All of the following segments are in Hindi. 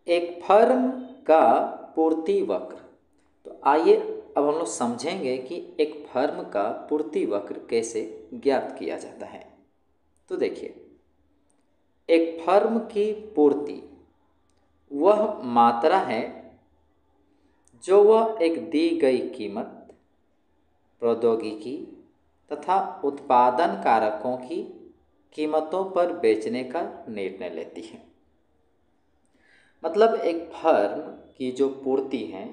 एक फर्म का पूर्ति वक्र। तो आइए अब हम लोग समझेंगे कि एक फर्म का पूर्ति वक्र कैसे ज्ञात किया जाता है। तो देखिए, एक फर्म की पूर्ति वह मात्रा है जो वह एक दी गई कीमत, प्रौद्योगिकी तथा उत्पादन कारकों की कीमतों पर बेचने का निर्णय लेती है। मतलब एक फर्म की जो पूर्ति है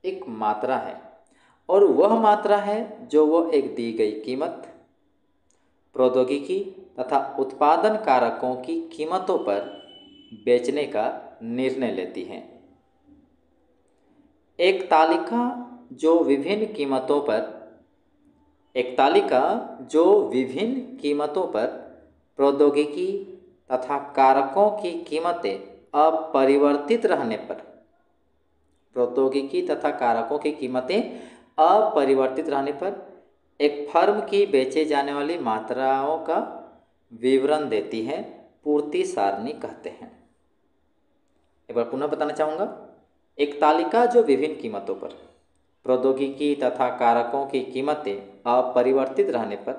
एक मात्रा है, और वह मात्रा है जो वह एक दी गई कीमत, प्रौद्योगिकी तथा उत्पादन कारकों की कीमतों पर बेचने का निर्णय लेती है। एक तालिका जो विभिन्न कीमतों पर प्रौद्योगिकी तथा कारकों की कीमतें अपरिवर्तित रहने पर एक फर्म की बेचे जाने वाली मात्राओं का विवरण देती है, पूर्ति सारणी कहते हैं। एक बार पुनः बताना चाहूँगा, एक तालिका जो विभिन्न कीमतों पर प्रौद्योगिकी तथा कारकों की कीमतें अपरिवर्तित रहने पर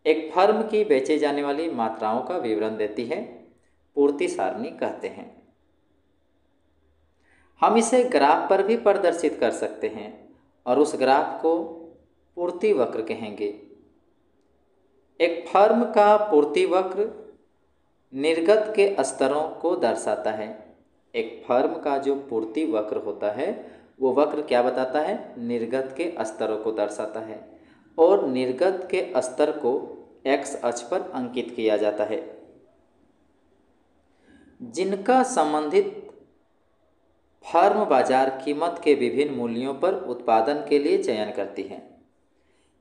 एक फर्म की बेचे जाने वाली मात्राओं का विवरण देती है, पूर्ति सारणी कहते हैं। हम इसे ग्राफ पर भी प्रदर्शित कर सकते हैं और उस ग्राफ को पूर्ति वक्र कहेंगे। एक फर्म का पूर्ति वक्र निर्गत के स्तरों को दर्शाता है। एक फर्म का जो पूर्ति वक्र होता है वो वक्र क्या बताता है? निर्गत के स्तरों को दर्शाता है, और निर्गत के स्तर को एक्स अक्ष पर अंकित किया जाता है, जिनका संबंधित फर्म बाजार कीमत के विभिन्न मूल्यों पर उत्पादन के लिए चयन करती है।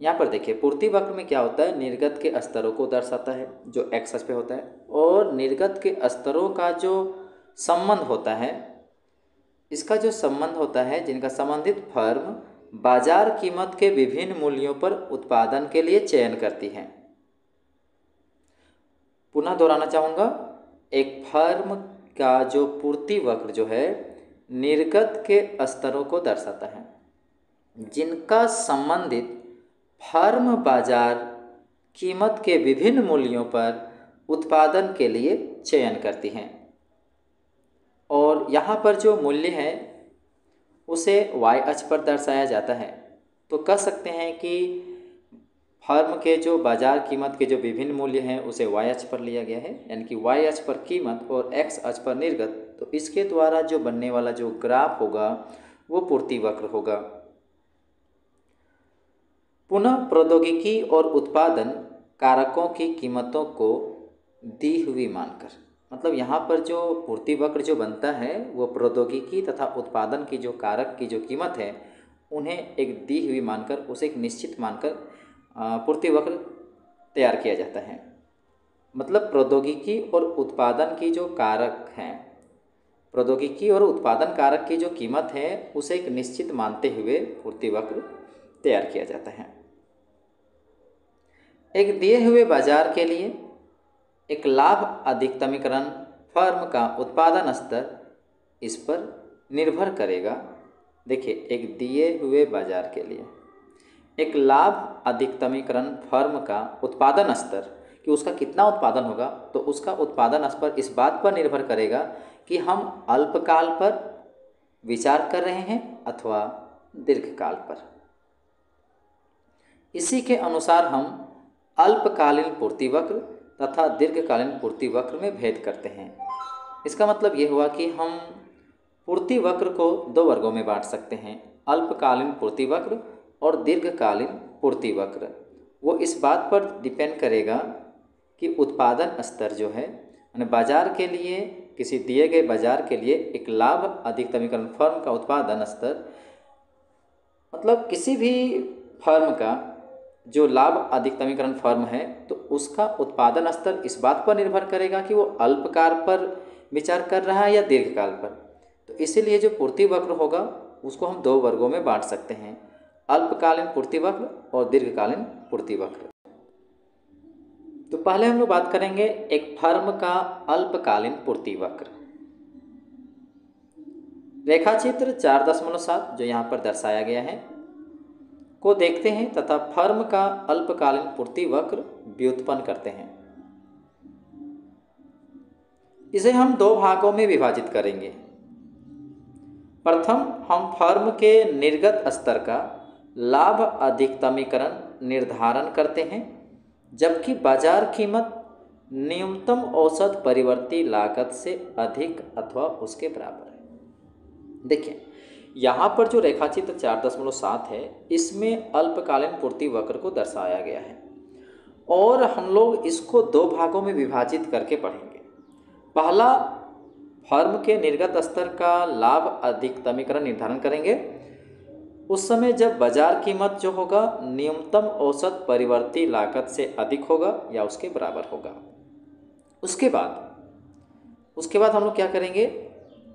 यहाँ पर देखिए, पूर्ति वक्र में क्या होता है? निर्गत के स्तरों को दर्शाता है जो एक्स अक्ष पे होता है, और निर्गत के स्तरों का जो संबंध होता है, इसका जो संबंध होता है, जिनका संबंधित फर्म बाजार कीमत के विभिन्न मूल्यों पर उत्पादन के लिए चयन करती है। पुनः दोहराना चाहूँगा, एक फर्म का जो पूर्ति वक्र जो है निर्गत के स्तरों को दर्शाता है, जिनका संबंधित फर्म बाजार कीमत के विभिन्न मूल्यों पर उत्पादन के लिए चयन करती हैं। और यहाँ पर जो मूल्य है उसे वाई अक्ष पर दर्शाया जाता है। तो कह सकते हैं कि फर्म के जो बाजार कीमत के जो विभिन्न मूल्य हैं उसे वाई अक्ष पर लिया गया है, यानी कि वाई अक्ष पर कीमत और एक्स अक्ष पर निर्गत। तो इसके द्वारा जो बनने वाला जो ग्राफ होगा वो पूर्ति वक्र होगा। पुनः प्रौद्योगिकी और उत्पादन कारकों की कीमतों को दी हुई मानकर, मतलब यहाँ पर जो पूर्ति वक्र जो बनता है वो प्रौद्योगिकी तथा उत्पादन की जो कारक की जो कीमत है उन्हें एक दी हुई मानकर, उसे एक निश्चित मानकर पूर्ति वक्र तैयार किया जाता है। मतलब प्रौद्योगिकी और उत्पादन की जो कारक हैं, प्रौद्योगिकी और उत्पादन कारक की जो कीमत है उसे एक निश्चित मानते हुए पूर्ति वक्र तैयार किया जाता है। एक दिए हुए बाजार के लिए एक लाभ अधिकतमीकरण फर्म का उत्पादन स्तर इस पर निर्भर करेगा। देखिए, एक दिए हुए बाजार के लिए एक लाभ अधिकतमीकरण फर्म का उत्पादन स्तर, कि उसका कितना उत्पादन होगा, तो उसका उत्पादन स्तर इस बात पर निर्भर करेगा कि हम अल्पकाल पर विचार कर रहे हैं अथवा दीर्घकाल पर। इसी के अनुसार हम अल्पकालीन पूर्ति वक्र तथा दीर्घकालीन पूर्ति वक्र में भेद करते हैं। इसका मतलब ये हुआ कि हम पूर्ति वक्र को दो वर्गों में बांट सकते हैं, अल्पकालीन पूर्ति वक्र और दीर्घकालीन पूर्ति वक्र। वो इस बात पर डिपेंड करेगा कि उत्पादन स्तर जो है, यानी बाजार के लिए, किसी दिए गए बाजार के लिए एक लाभ अधिकतमीकरण फर्म का उत्पादन स्तर, मतलब किसी भी फर्म का जो लाभ अधिकतमीकरण फर्म है तो उसका उत्पादन स्तर इस बात पर निर्भर करेगा कि वो अल्पकाल पर विचार कर रहा है या दीर्घकाल पर। तो इसीलिए जो पूर्ति वक्र होगा उसको हम दो वर्गों में बांट सकते हैं, अल्पकालीन पूर्ति वक्र और दीर्घकालीन पूर्ति वक्र। तो पहले हम लोग बात करेंगे एक फर्म का अल्पकालीन पूर्ति वक्र। रेखाचित्र 4.7 जो यहाँ पर दर्शाया गया है को देखते हैं तथा फर्म का अल्पकालीन पूर्ति वक्र व्युत्पन्न करते हैं। इसे हम दो भागों में विभाजित करेंगे। प्रथम हम फर्म के निर्गत स्तर का लाभ अधिकतमीकरण निर्धारण करते हैं, जबकि बाजार कीमत न्यूनतम औसत परिवर्ती लागत से अधिक अथवा उसके बराबर है। देखिए यहाँ पर जो रेखाचित्र 4.7 है इसमें अल्पकालीन पूर्ति वक्र को दर्शाया गया है और हम लोग इसको दो भागों में विभाजित करके पढ़ेंगे। पहला, फर्म के निर्गत स्तर का लाभ अधिकतमीकरण निर्धारण करेंगे उस समय जब बाजार कीमत जो होगा न्यूनतम औसत परिवर्ती लागत से अधिक होगा या उसके बराबर होगा। उसके बाद हम लोग क्या करेंगे,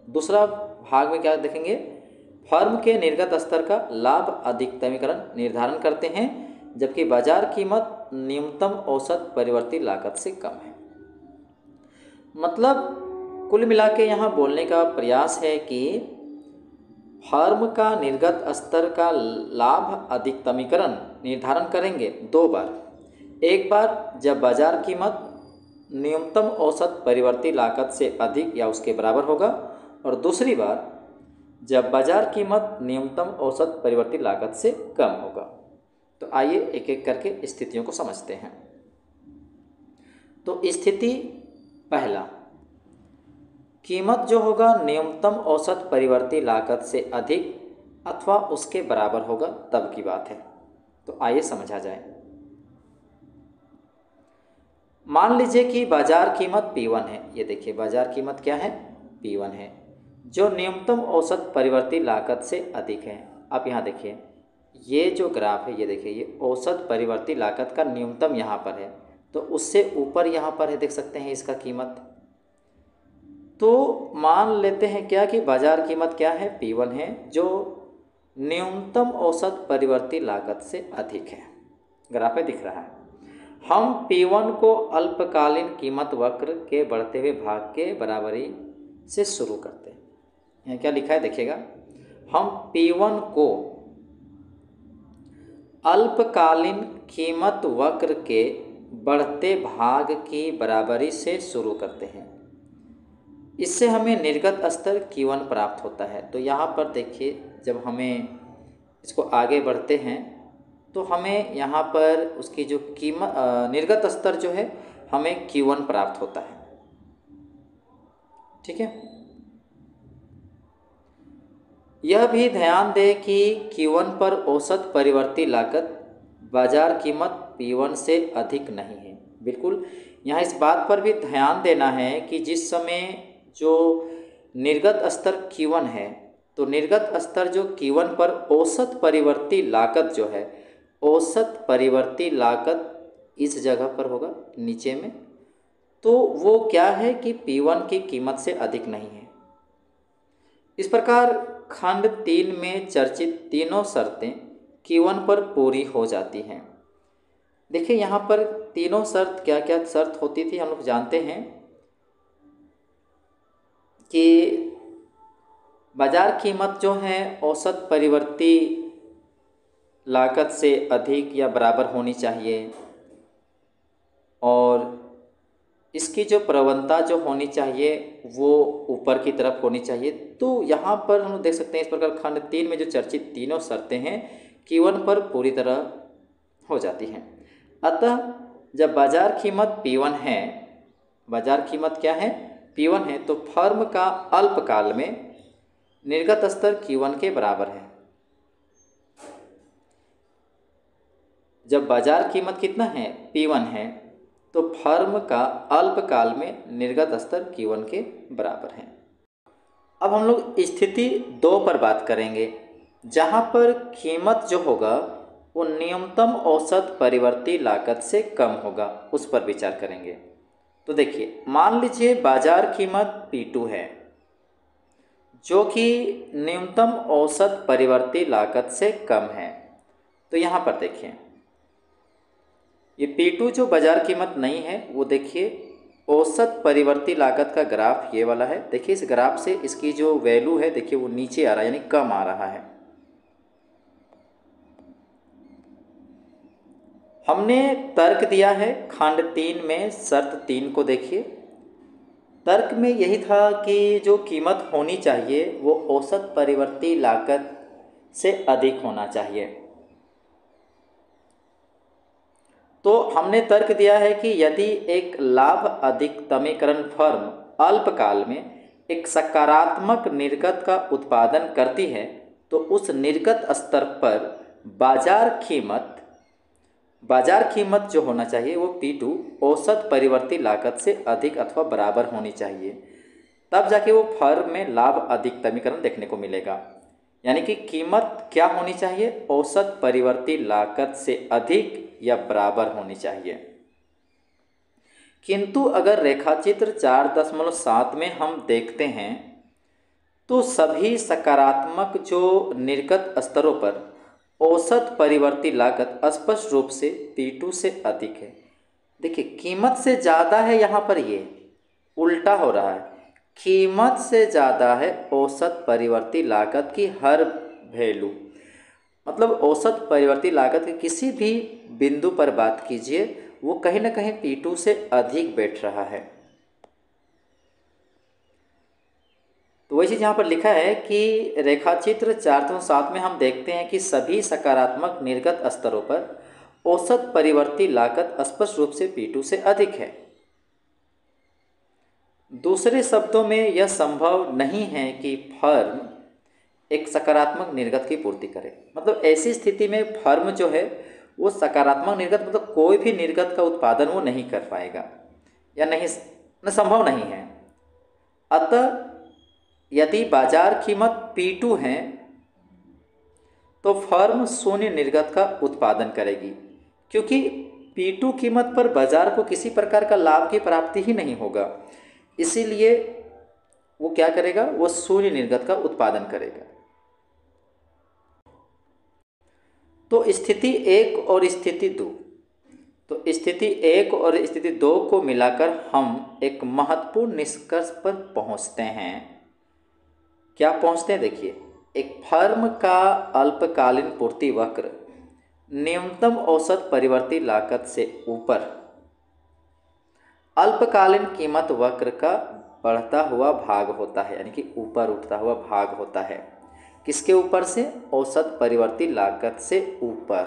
दूसरा भाग में क्या देखेंगे, फर्म के निर्गत स्तर का लाभ अधिकतमीकरण निर्धारण करते हैं जबकि बाजार कीमत न्यूनतम औसत परिवर्ती लागत से कम है। मतलब कुल मिला के यहाँ बोलने का प्रयास है कि फर्म का निर्गत स्तर का लाभ अधिकतमीकरण निर्धारण करेंगे दो बार। एक बार जब बाजार कीमत न्यूनतम औसत परिवर्ती लागत से अधिक या उसके बराबर होगा और दूसरी बार जब बाजार कीमत न्यूनतम औसत परिवर्ती लागत से कम होगा। तो आइए एक एक करके स्थितियों को समझते हैं। तो स्थिति पहला, कीमत जो होगा न्यूनतम औसत परिवर्ती लागत से अधिक अथवा उसके बराबर होगा तब की बात है। तो आइए समझा जाए। मान लीजिए कि बाजार कीमत P1 है। ये देखिए बाजार कीमत क्या है, P1 है, जो न्यूनतम औसत परिवर्ती लागत से अधिक है। आप यहाँ देखिए ये जो ग्राफ है, ये देखिए ये औसत परिवर्ती लागत का न्यूनतम यहाँ पर है, तो उससे ऊपर यहाँ पर है, देख सकते हैं इसका कीमत। तो मान लेते हैं क्या कि बाजार कीमत क्या है, P1 है, जो न्यूनतम औसत परिवर्ती लागत से अधिक है। ग्राफ में दिख रहा है। हम P1 को अल्पकालीन कीमत वक्र के बढ़ते हुए भाग के बराबरी से शुरू करते हैं। यहाँ क्या लिखा है देखिएगा, हम P1 को अल्पकालीन कीमत वक्र के बढ़ते भाग की बराबरी से शुरू करते हैं। इससे हमें निर्गत स्तर Q1 प्राप्त होता है। तो यहाँ पर देखिए जब हमें इसको आगे बढ़ते हैं तो हमें यहाँ पर उसकी जो कीमत निर्गत स्तर जो है हमें Q1 प्राप्त होता है। ठीक है, यह भी ध्यान दें कि Q1 पर औसत परिवर्ती लागत बाजार कीमत P1 से अधिक नहीं है। बिल्कुल यहाँ इस बात पर भी ध्यान देना है कि जिस समय जो निर्गत स्तर Q1 है तो निर्गत स्तर जो Q1 पर औसत परिवर्ती लागत जो है, औसत परिवर्ती लागत इस जगह पर होगा नीचे में, तो वो क्या है कि P1 की कीमत से अधिक नहीं है। इस प्रकार खंड 3 में चर्चित तीनों शर्तें Q1 पर पूरी हो जाती हैं। देखिए यहाँ पर तीनों शर्त क्या क्या शर्त होती थी हम लोग जानते हैं कि बाजार कीमत जो है औसत परिवर्ती लागत से अधिक या बराबर होनी चाहिए और इसकी जो प्रवणता जो होनी चाहिए वो ऊपर की तरफ होनी चाहिए। तो यहाँ पर हम देख सकते हैं इस प्रकार खंड 3 में जो चर्चित तीनों शर्तें हैं Q1 पर पूरी तरह हो जाती हैं। अतः जब बाजार कीमत P1 है, बाजार कीमत क्या है, P1 है, तो फर्म का अल्पकाल में निर्गत स्तर Q1 के बराबर है। जब बाजार कीमत कितना है, P1 है, तो फर्म का अल्पकाल में निर्गत स्तर Q1 के बराबर है। अब हम लोग स्थिति 2 पर बात करेंगे, जहाँ पर कीमत जो होगा वो न्यूनतम औसत परिवर्ती लागत से कम होगा, उस पर विचार करेंगे। तो देखिए मान लीजिए बाजार कीमत P2 है जो कि न्यूनतम औसत परिवर्ती लागत से कम है। तो यहाँ पर देखिए ये P2 जो बाजार कीमत नहीं है वो देखिए औसत परिवर्ती लागत का ग्राफ ये वाला है। देखिए इस ग्राफ से इसकी जो वैल्यू है देखिए वो नीचे आ रहा है, यानी कम आ रहा है। हमने तर्क दिया है खंड 3 में शर्त 3 को देखिए। तर्क में यही था कि जो कीमत होनी चाहिए वो औसत परिवर्ती लागत से अधिक होना चाहिए। तो हमने तर्क दिया है कि यदि एक लाभ अधिकतमीकरण फर्म अल्पकाल में एक सकारात्मक निर्गत का उत्पादन करती है तो उस निर्गत स्तर पर बाजार कीमत जो होना चाहिए वो P2 औसत परिवर्ती लागत से अधिक अथवा बराबर होनी चाहिए, तब जाके वो फर्म में लाभ अधिकतमीकरण देखने को मिलेगा। यानी कि कीमत क्या होनी चाहिए, औसत परिवर्ती लागत से अधिक या बराबर होनी चाहिए। किंतु अगर रेखाचित्र 4.7 में हम देखते हैं तो सभी सकारात्मक जो निर्गत स्तरों पर औसत परिवर्ती लागत स्पष्ट रूप से P2 से अधिक है। देखिए कीमत से ज़्यादा है, यहाँ पर ये उल्टा हो रहा है, कीमत से ज़्यादा है औसत परिवर्ती लागत की हर वैल्यू। मतलब औसत परिवर्ती लागत के किसी भी बिंदु पर बात कीजिए वो कहीं ना कहीं P2 से अधिक बैठ रहा है। तो वही चीज़ यहाँ पर लिखा है कि रेखाचित्र 4.7 में हम देखते हैं कि सभी सकारात्मक निर्गत स्तरों पर औसत परिवर्ती लागत स्पष्ट रूप से P2 से अधिक है। दूसरे शब्दों में यह संभव नहीं है कि फर्म एक सकारात्मक निर्गत की पूर्ति करे। मतलब ऐसी स्थिति में फर्म जो है वो सकारात्मक निर्गत मतलब कोई भी निर्गत का उत्पादन वो नहीं कर पाएगा या नहीं, संभव नहीं है। अतः यदि बाजार कीमत P2 है तो फर्म शून्य निर्गत का उत्पादन करेगी, क्योंकि P2 कीमत पर बाजार को किसी प्रकार का लाभ की प्राप्ति ही नहीं होगा। इसीलिए वो क्या करेगा, वो शून्य निर्गत का उत्पादन करेगा। तो स्थिति 1 और स्थिति 2, तो स्थिति 1 और स्थिति 2 को मिलाकर हम एक महत्वपूर्ण निष्कर्ष पर पहुंचते हैं। क्या पहुंचते हैं, देखिए एक फर्म का अल्पकालीन पूर्ति वक्र न्यूनतम औसत परिवर्ती लागत से ऊपर अल्पकालीन कीमत वक्र का बढ़ता हुआ भाग होता है, यानी कि ऊपर उठता हुआ भाग होता है। किसके ऊपर से, औसत परिवर्ती लागत से ऊपर,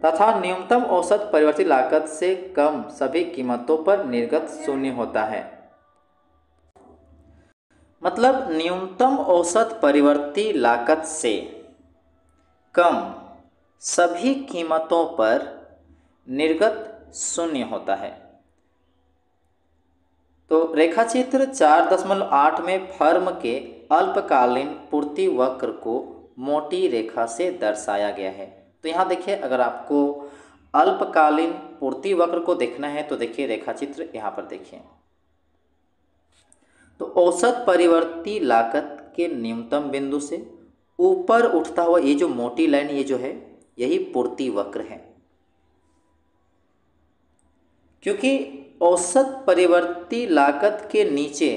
तथा न्यूनतम औसत परिवर्ती लागत से कम सभी कीमतों पर निर्गत शून्य होता है। मतलब न्यूनतम औसत परिवर्ती लागत से कम सभी कीमतों पर निर्गत शून्य होता है। तो रेखाचित्र 4.8 में फर्म के अल्पकालीन पूर्ति वक्र को मोटी रेखा से दर्शाया गया है। तो यहाँ देखिए, अगर आपको अल्पकालीन पूर्ति वक्र को देखना है तो देखिए रेखाचित्र यहाँ पर देखिए। तो औसत परिवर्ती लागत के न्यूनतम बिंदु से ऊपर उठता हुआ ये जो मोटी लाइन, ये जो है यही पूर्ति वक्र है। क्योंकि औसत परिवर्ती लागत के नीचे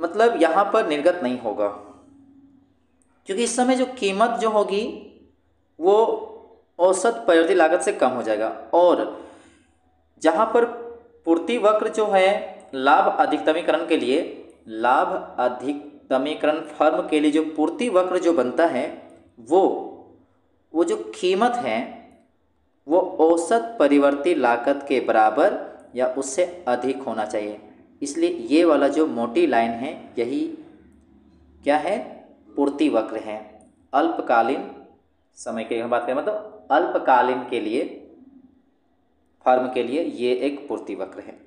मतलब यहाँ पर निर्गत नहीं होगा, क्योंकि इस समय जो कीमत जो होगी वो औसत परिवर्ती लागत से कम हो जाएगा। और जहाँ पर पूर्ति वक्र जो है लाभ अधिकतमीकरण के लिए, लाभ अधिकतमीकरण फर्म के लिए जो पूर्ति वक्र जो बनता है वो जो कीमत है वो औसत परिवर्ती लागत के बराबर या उससे अधिक होना चाहिए। इसलिए ये वाला जो मोटी लाइन है यही क्या है, पूर्ति वक्र है। अल्पकालीन समय की हम बात करें मतलब अल्पकालीन के लिए फर्म के लिए ये एक पूर्ति वक्र है।